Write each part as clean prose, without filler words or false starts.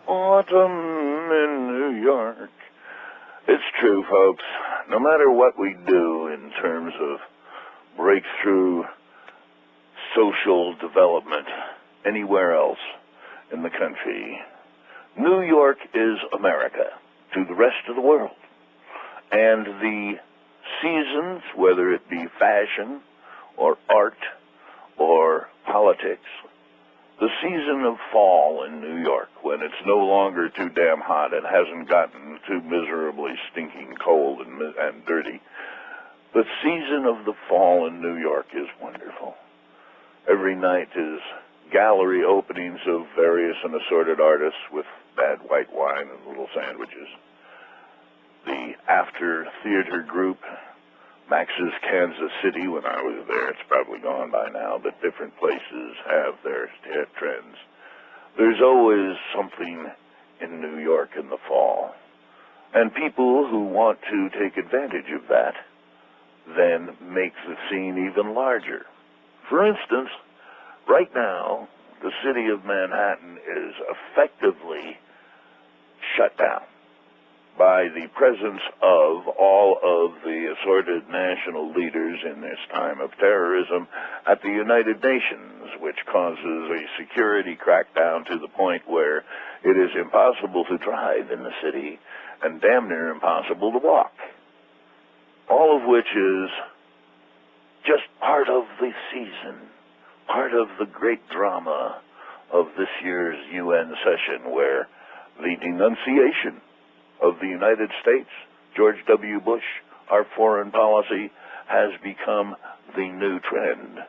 Autumn in New York. It's true, folks. No matter what we do in terms of breakthrough social development anywhere else in the country, New York is America to the rest of the world. And the seasons, whether it be fashion or art or politics, the season of fall in New York, when it's no longer too damn hot and hasn't gotten too miserably stinking cold and dirty, the season of the fall in New York is wonderful. Every night is gallery openings of various and assorted artists with bad white wine and little sandwiches. The after theater group, Max's Kansas City, when I was there, it's probably gone by now, but different places have their trends. There's always something in New York in the fall. And people who want to take advantage of that then make the scene even larger. For instance, right now, the city of Manhattan is effectively shut down by the presence of all of the assorted national leaders in this time of terrorism at the United Nations, which causes a security crackdown to the point where it is impossible to drive in the city and damn near impossible to walk. All of which is just part of the season, part of the great drama of this year's UN session, where the denunciation of the United States, George W. Bush, our foreign policy, has become the new trend.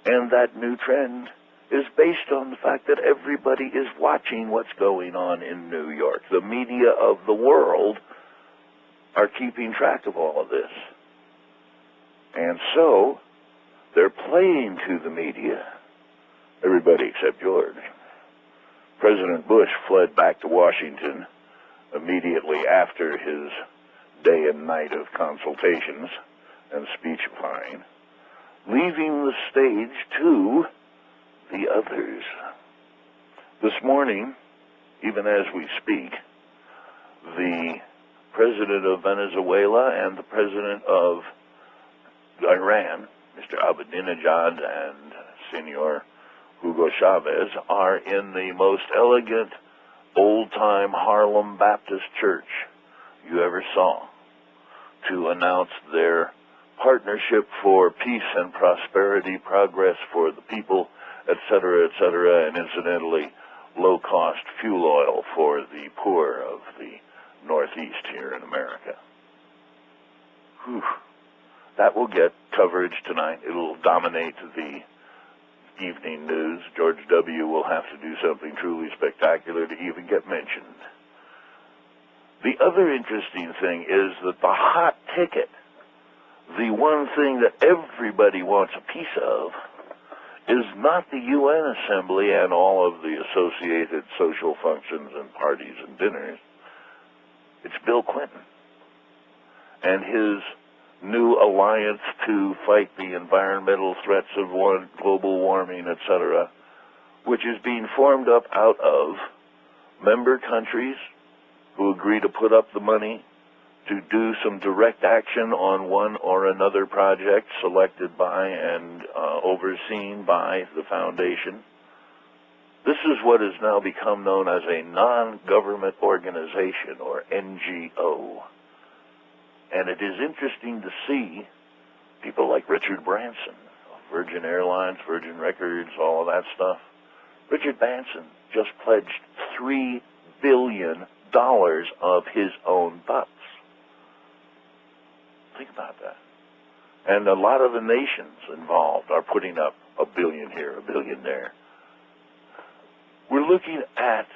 And that new trend is based on the fact that everybody is watching what's going on in New York. The media of the world are keeping track of all of this. And so, they're playing to the media, everybody except George. President Bush fled back to Washington immediately after his day and night of consultations and speechifying, leaving the stage to the others. This morning, even as we speak, the president of Venezuela and the president of Iran, Mr. Ahmadinejad and Senor Hugo Chavez, are in the most elegant old-time Harlem Baptist church you ever saw to announce their partnership for peace and prosperity, progress for the people, etc., and incidentally, low-cost fuel oil for the poor of the Northeast here in America. Whew. That will get coverage tonight. It'll dominate the evening news. George W. will have to do something truly spectacular to even get mentioned. The other interesting thing is that the hot ticket, the one thing that everybody wants a piece of, is not the UN Assembly and all of the associated social functions and parties and dinners. It's Bill Clinton and his new alliance to fight the environmental threats of global warming, etc., which is being formed up out of member countries who agree to put up the money to do some direct action on one or another project selected by and overseen by the foundation. This is what has now become known as a non-government organization, or NGO. And it is interesting to see people like Richard Branson, Virgin Airlines, Virgin Records, all of that stuff. Richard Branson just pledged $3 billion of his own bucks. Think about that. And a lot of the nations involved are putting up $1 billion here, $1 billion there. We're looking at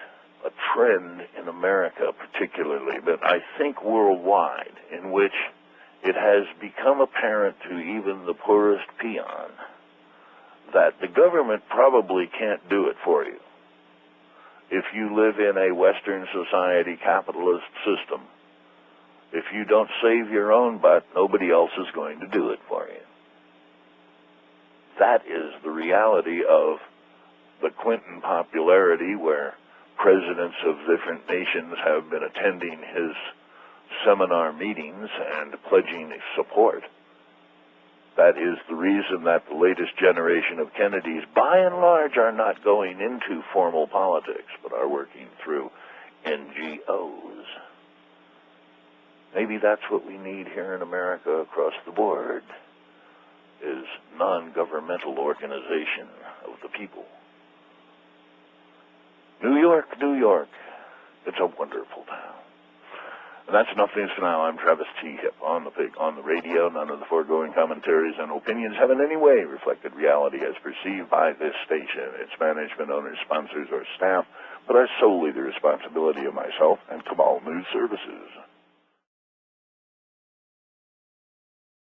a trend in America particularly, but I think worldwide, in which it has become apparent to even the poorest peon that the government probably can't do it for you. If you live in a Western society capitalist system, if you don't save your own butt, nobody else is going to do it for you. That is the reality of the Clinton popularity, where presidents of different nations have been attending his seminar meetings and pledging support. That is the reason that the latest generation of Kennedys, by and large, are not going into formal politics, but are working through NGOs. Maybe that's what we need here in America across the board, is non-governmental organization of the people. New York, New York, it's a wonderful town. And that's enough news for now. I'm Travis T. Hipp on the radio. None of the foregoing commentaries and opinions have in any way reflected reality as perceived by this station, its management, owners, sponsors, or staff, but are solely the responsibility of myself and Cabal News Services.